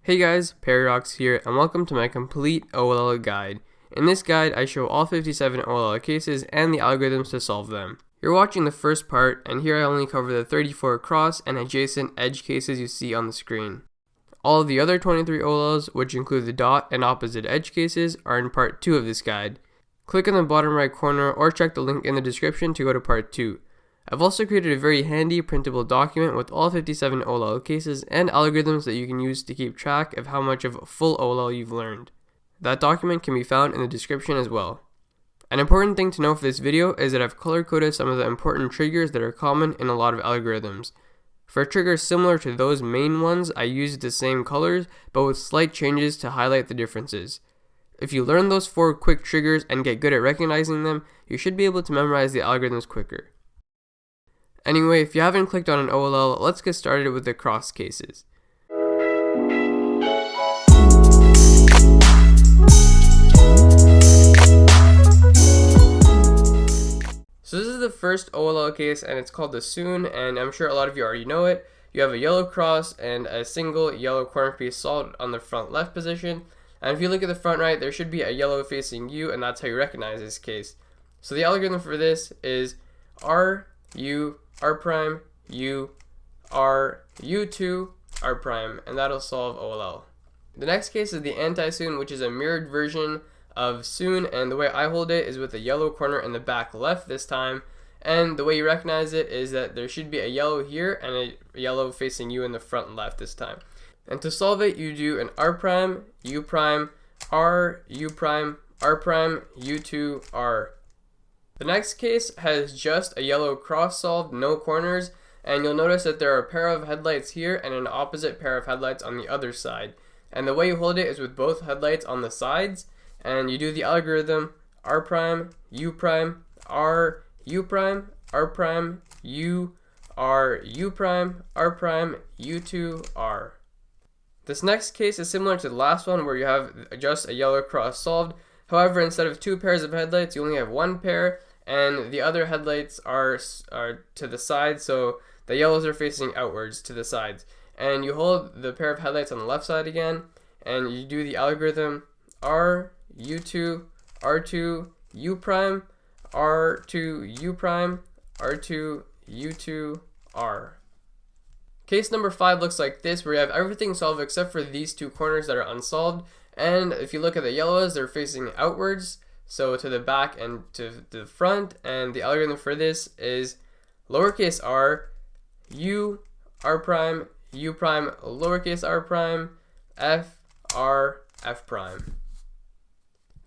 Hey guys, Paradox here, and welcome to my complete OLL guide. In this guide, I show all 57 OLL cases and the algorithms to solve them. You're watching the first part, and here I only cover the 34 cross and adjacent edge cases you see on the screen. All of the other 23 OLLs, which include the dot and opposite edge cases, are in part 2 of this guide. Click on the bottom right corner or check the link in the description to go to part 2. I've also created a very handy printable document with all 57 OLL cases and algorithms that you can use to keep track of how much of a full OLL you've learned. That document can be found in the description as well. An important thing to know for this video is that I've color-coded some of the important triggers that are common in a lot of algorithms. For triggers similar to those main ones, I used the same colors, but with slight changes to highlight the differences. If you learn those 4 quick triggers and get good at recognizing them, you should be able to memorize the algorithms quicker. Anyway, if you haven't clicked on an OLL, let's get started with the cross cases. So this is the first OLL case, and it's called the soon, and I'm sure a lot of you already know it. You have a yellow cross and a single yellow corner piece solved on the front left position, and if you look at the front right, there should be a yellow facing U, and that's how you recognize this case. So the algorithm for this is R, U, R prime, U, R, U2, R prime, and that'll solve OLL. The next case is the anti-soon, which is a mirrored version of soon, and the way I hold it is with a yellow corner in the back left this time, and the way you recognize it is that there should be a yellow here and a yellow facing U in the front left this time. And to solve it, you do an R prime, U prime, R, U prime, R prime, U2, R. The next case has just a yellow cross solved, no corners, and you'll notice that there are a pair of headlights here and an opposite pair of headlights on the other side. And the way you hold it is with both headlights on the sides, and you do the algorithm R prime, U prime, R, U prime, R prime, U, R, U prime, R prime, U2, R. This next case is similar to the last one where you have just a yellow cross solved. However, instead of 2 pairs of headlights, you only have 1 pair, and the other headlights are to the side, so the yellows are facing outwards to the sides. And you hold the pair of headlights on the left side again, and you do the algorithm R, U2, R2, U prime, R2, U prime, R2, U2, R. Case number 5 looks like this, where you have everything solved except for these 2 corners that are unsolved. And if you look at the yellows, they're facing outwards, so to the back and to the front, and the algorithm for this is lowercase r, U, R prime, U prime, lowercase r prime, F, R, F prime.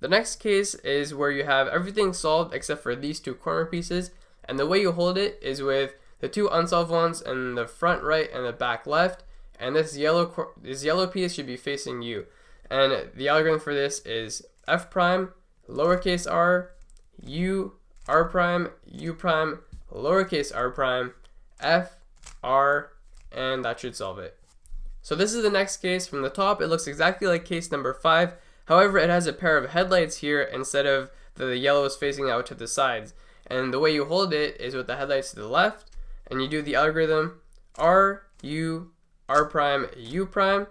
The next case is where you have everything solved except for these 2 corner pieces, and the way you hold it is with the 2 unsolved ones in the front right and the back left, and this yellow piece should be facing U. And the algorithm for this is F prime, lowercase r, U, R prime, U prime, lowercase r prime, F, R, and that should solve it. So this is the next case. From the top, it looks exactly like case number 5. However, it has a pair of headlights here instead of the yellows facing out to the sides. And the way you hold it is with the headlights to the left, and you do the algorithm R, U, R prime, U prime,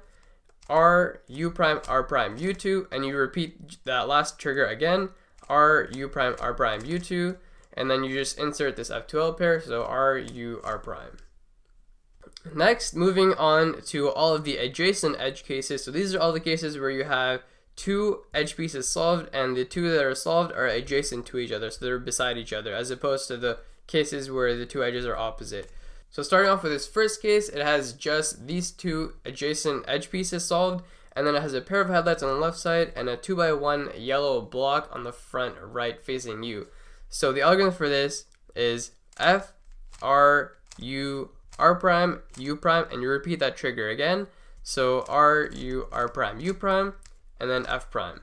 R, U prime, R prime, U2, and you repeat that last trigger again, R, U prime, R prime, U2, and then you just insert this F2L pair, so R, U, R prime. Next, moving on to all of the adjacent edge cases. So these are all the cases where you have 2 edge pieces solved, and the 2 that are solved are adjacent to each other, so they're beside each other, as opposed to the cases where the 2 edges are opposite. So starting off with this first case, it has just these 2 adjacent edge pieces solved, and then it has a pair of headlights on the left side and a 2x1 yellow block on the front right facing U. So the algorithm for this is F, R, U, R prime, U prime, and you repeat that trigger again. So R, U, R prime, U prime, and then F prime.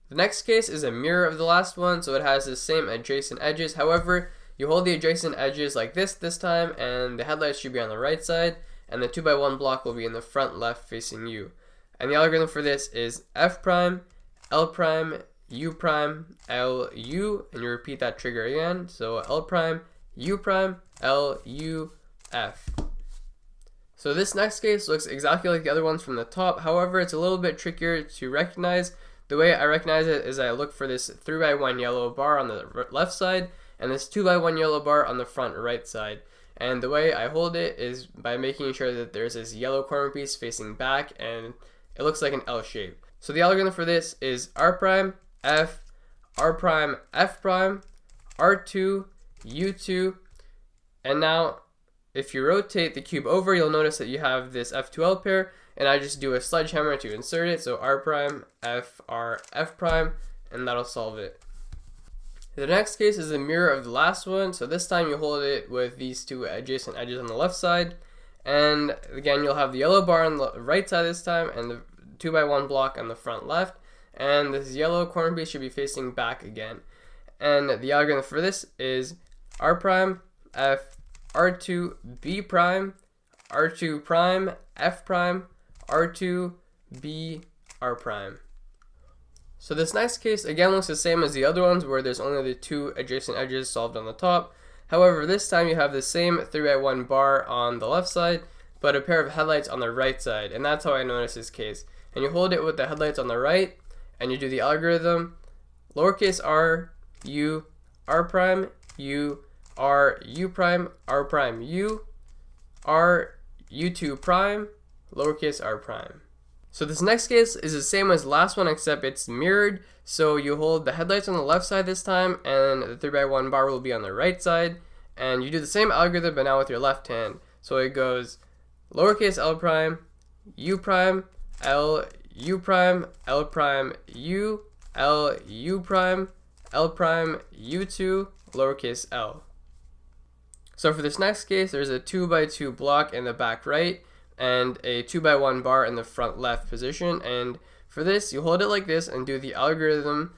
The next case is a mirror of the last one, so it has the same adjacent edges. However, you hold the adjacent edges like this time, and the headlights should be on the right side, and the 2x1 block will be in the front left facing U. And the algorithm for this is F prime, L prime, U prime, L, U, and you repeat that trigger again. So L prime, U prime, L, U, F. So this next case looks exactly like the other ones from the top. However, it's a little bit trickier to recognize. The way I recognize it is I look for this 3x1 yellow bar on the left side and this 2x1 yellow bar on the front right side. And the way I hold it is by making sure that there's this yellow corner piece facing back and it looks like an L shape. So the algorithm for this is R prime, F, R prime, F prime, R2, U2, and now if you rotate the cube over, you'll notice that you have this F2L pair, and I just do a sledgehammer to insert it, so R prime, F, R, F prime, and that'll solve it. The next case is a mirror of the last one, so this time you hold it with these two adjacent edges on the left side, and again you'll have the yellow bar on the right side this time, and the 2x1 block on the front left, and this yellow corner piece should be facing back again. And the algorithm for this is R prime, F, R2, B prime, R2 prime, F prime, R2, B, R prime. So this next case again looks the same as the other ones where there's only the two adjacent edges solved on the top. However, this time you have the same 3x1 bar on the left side, but a pair of headlights on the right side, and that's how I notice this case. And you hold it with the headlights on the right, and you do the algorithm, lowercase r, u, r prime, u, r, u prime, u, r, u2 prime, lowercase r prime. So this next case is the same as the last one except it's mirrored. So you hold the headlights on the left side this time and the 3x1 bar will be on the right side. And you do the same algorithm but now with your left hand. So it goes lowercase l prime, u prime, l, u prime, l prime, u, l, u prime, l prime, u2, lowercase l. So for this next case, there's a 2x2 block in the back right and a 2x1 bar in the front left position. And for this, you hold it like this and do the algorithm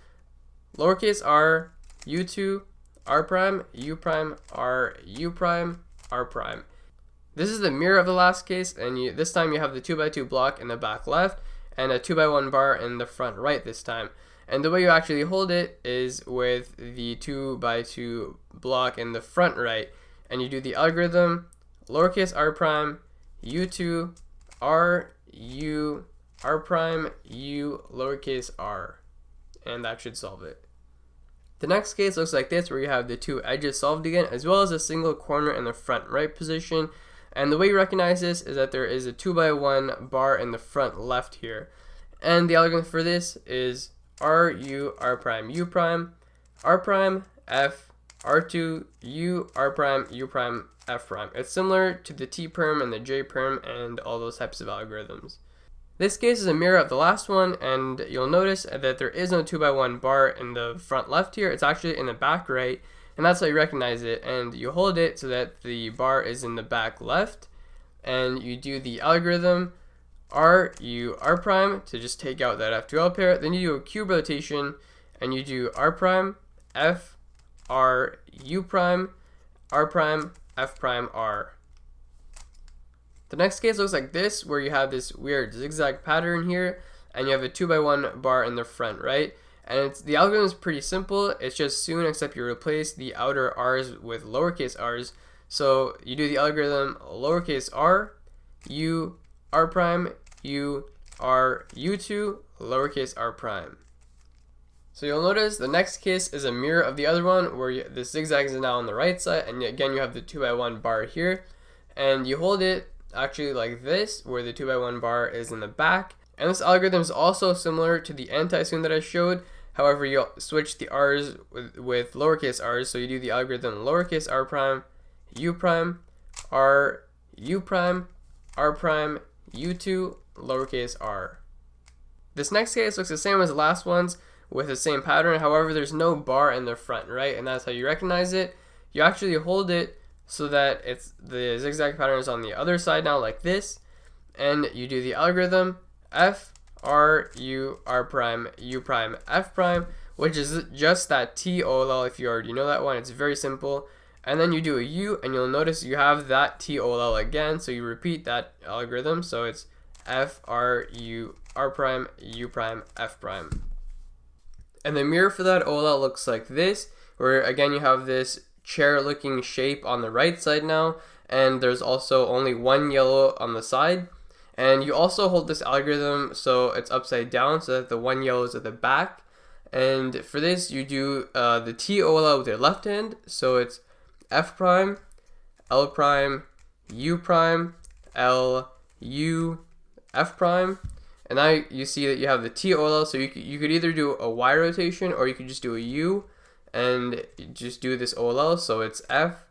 lowercase r, u2, r prime, u prime, r, u prime, r prime. This is the mirror of the last case, and this time you have the 2x2 block in the back left and a 2x1 bar in the front right this time. And the way you actually hold it is with the 2x2 block in the front right. And you do the algorithm lowercase r prime, u2, r, u, r prime, u, lowercase r. And that should solve it. The next case looks like this, where you have the two edges solved again, as well as a single corner in the front right position. And the way you recognize this is that there is a 2x1 bar in the front left here. And the algorithm for this is r, u, r prime, u prime, r prime, f, r2, u, r prime, u prime, f prime. It's similar to the t perm and the j perm and all those types of algorithms. This case is a mirror of the last one, and you'll notice that there is no 2x1 bar in the front left here. It's actually in the back right, and that's how you recognize it. And you hold it so that the bar is in the back left, and you do the algorithm r, u, r prime to just take out that F2L pair. Then you do a cube rotation, and you do r prime, f, r, u prime, r prime, f prime, r. The next case looks like this, where you have this weird zigzag pattern here, and you have a 2x1 bar in the front right. And the algorithm is pretty simple. It's just soon, except you replace the outer r's with lowercase r's. So you do the algorithm lowercase r, u, r prime, u, r, u2, lowercase r prime. So you'll notice the next case is a mirror of the other one, where the zigzag is now on the right side, and again you have the 2x1 bar here, and you hold it actually like this, where the 2x1 bar is in the back. And this algorithm is also similar to the anti-soon that I showed. However, you switch the r's with lowercase r's, so you do the algorithm lowercase r prime, u prime, r, u prime, r prime, u2, lowercase r. This next case looks the same as the last ones with the same pattern. However, there's no bar in the front right, and that's how you recognize it. You actually hold it so that the zigzag pattern is on the other side now, like this, and you do the algorithm f, r, u, r prime, u prime, f prime, which is just that t OLL. If you already know that one, it's very simple. And then you do a u, and you'll notice you have that t OLL again, so you repeat that algorithm. So it's f, r, u, r prime, u prime, f prime. And the mirror for that OLL looks like this, where again you have this chair looking shape on the right side now, and there's also only one yellow on the side. And you also hold this algorithm so it's upside down so that the one yellow is at the back. And for this, you do the TOLL with your left hand, so it's F prime, L prime, U prime, L, U, F prime. And now you see that you have the TOLL, so you could either do a Y rotation or you could just do a U and just do this OLL. So it's F,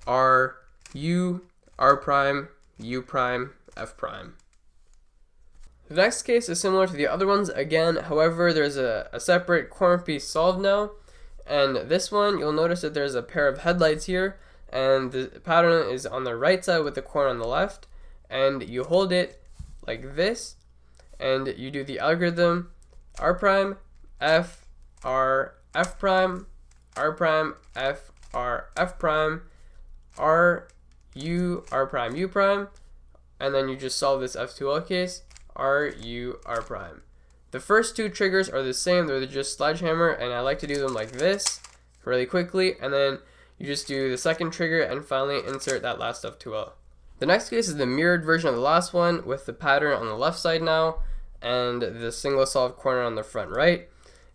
R, U, R prime, U prime, F prime. The next case is similar to the other ones again, however there's a separate corner piece solved now, and this one you'll notice that there's a pair of headlights here, and the pattern is on the right side with the corner on the left, and you hold it like this, and you do the algorithm R prime, F, R, F prime, R prime, F, R, F prime, R, U, R prime, U prime, and then you just solve this F2L case, R, U, R prime. The first two triggers are the same, they're just sledgehammer, and I like to do them like this really quickly, and then you just do the second trigger and finally insert that last F2L. The next case is the mirrored version of the last one with the pattern on the left side now and the single solved corner on the front right.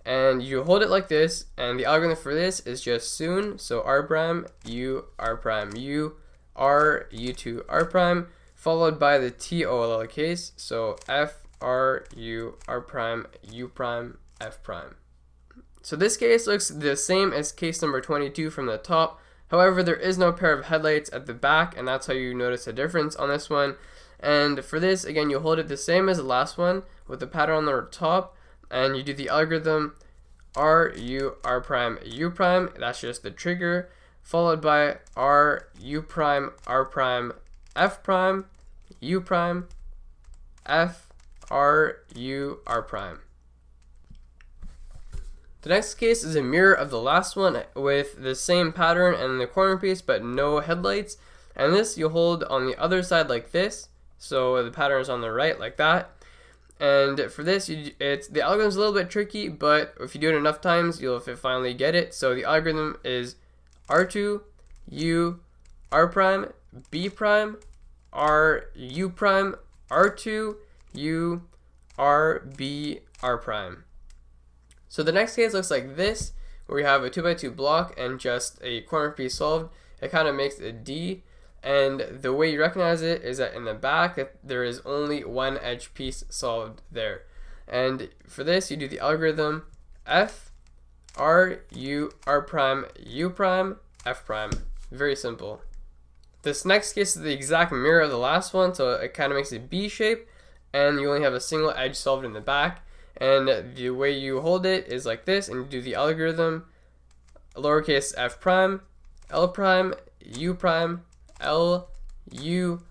And you hold it like this, and the algorithm for this is just soon, so R prime, U, R prime, U, R, U2, R prime, followed by the TOLL case, so F, R, U, R prime, U prime, F prime. So this case looks the same as case number 22 from the top, however there is no pair of headlights at the back, and that's how you notice a difference on this one. And for this, again, you hold it the same as the last one with the pattern on the top, and you do the algorithm R, U, R prime, U prime, that's just the trigger, followed by R, U prime, R prime, F prime, U prime, F, R, U, R prime. The next case is a mirror of the last one with the same pattern and the corner piece but no headlights, and this you hold on the other side like this, so the pattern is on the right like that. And for this, the algorithm's a little bit tricky, but if you do it enough times, you'll finally get it. So the algorithm is R2, U, R prime, B prime, R, U prime, R2, U, R, B, R prime. So the next case looks like this, where we have a 2x2 block and just a corner piece solved. It kind of makes a D, and the way you recognize it is that in the back there is only one edge piece solved there. And for this, you do the algorithm F, R, U, R prime, U prime, F prime. Very simple. This next case is the exact mirror of the last one, so it kind of makes a B shape, and you only have a single edge solved in the back. And the way you hold it is like this, and you do the algorithm lowercase f prime, L prime, U prime, L, U,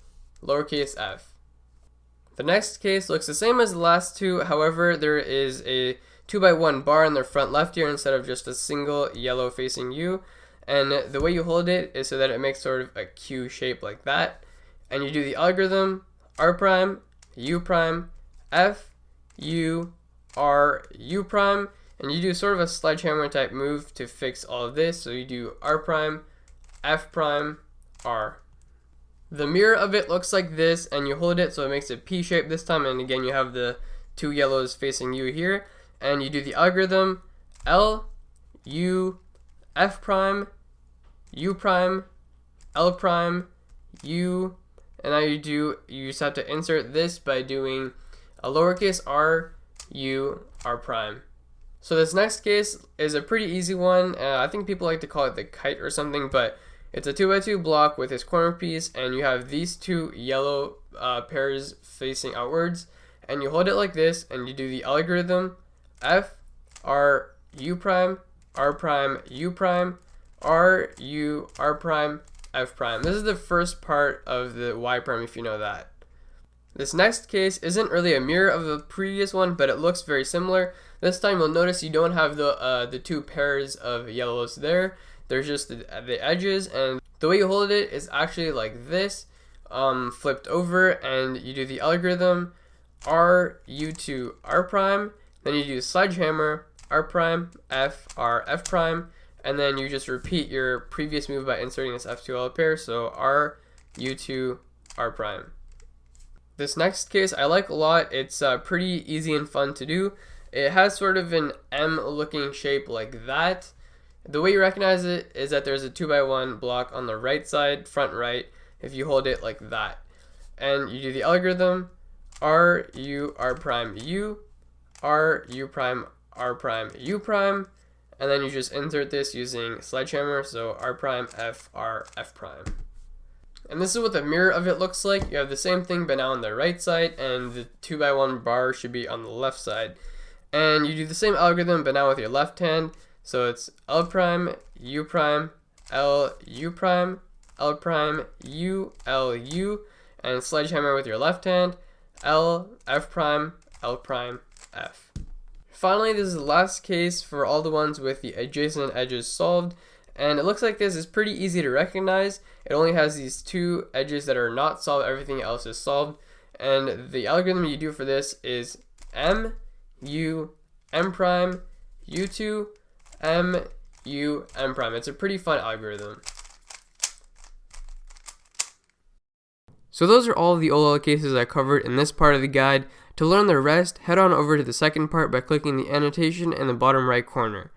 lowercase f. The next case looks the same as the last two, however there is a 2x1 bar in the front left here instead of just a single yellow facing U, and the way you hold it is so that it makes sort of a Q shape like that, and you do the algorithm R prime, U prime, F, U, R, U prime, and you do sort of a sledgehammer type move to fix all of this, so you do R prime, F prime, R. The mirror of it looks like this, and you hold it so it makes a P shape this time, and again you have the two yellows facing you here, and you do the algorithm L, U, F prime, U prime, L prime, U, and now you just have to insert this by doing a lowercase r, U, R prime. So this next case is a pretty easy one. I think people like to call it the kite or something, but it's a 2x2 block with this corner piece, and you have these two yellow pairs facing outwards, and you hold it like this, and you do the algorithm F, R, U prime, R prime, U prime, R, U, R prime, F prime. This is the first part of the Y prime if you know that. This next case isn't really a mirror of the previous one, but it looks very similar. This time you'll notice you don't have the two pairs of yellows there. There's just the edges, and the way you hold it is actually like this, flipped over, and you do the algorithm R, U2, R prime, then you do sledgehammer, R prime, F, R, F prime, and then you just repeat your previous move by inserting this F2L pair, so R, U2, R prime. This next case I like a lot. It's pretty easy and fun to do. It has sort of an M looking shape like that. The way you recognize it is that there's a 2x1 block on the right side, front right, if you hold it like that. And you do the algorithm R, U, R prime, U, R, U prime, R prime, U prime, and then you just insert this using sledgehammer, so R prime, F, R, F prime. And this is what the mirror of it looks like. You have the same thing but now on the right side, and the 2x1 bar should be on the left side. And you do the same algorithm but now with your left hand, so it's L prime, U prime, L, U prime, L prime, U, L, U, and sledgehammer with your left hand, L, F prime, L prime, F. Finally, this is the last case for all the ones with the adjacent edges solved, and it looks like this is pretty easy to recognize. It only has these two edges that are not solved, everything else is solved, and the algorithm you do for this is M, U, M prime, U2, M, U, M prime. It's a pretty fun algorithm. So those are all of the OLL cases I covered in this part of the guide. To learn the rest, head on over to the second part by clicking the annotation in the bottom right corner.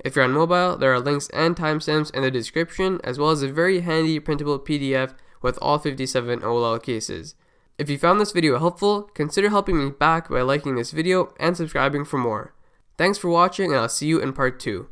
If you're on mobile, there are links and timestamps in the description, as well as a very handy printable PDF with all 57 OLL cases. If you found this video helpful, consider helping me back by liking this video and subscribing for more. Thanks for watching, and I'll see you in part 2.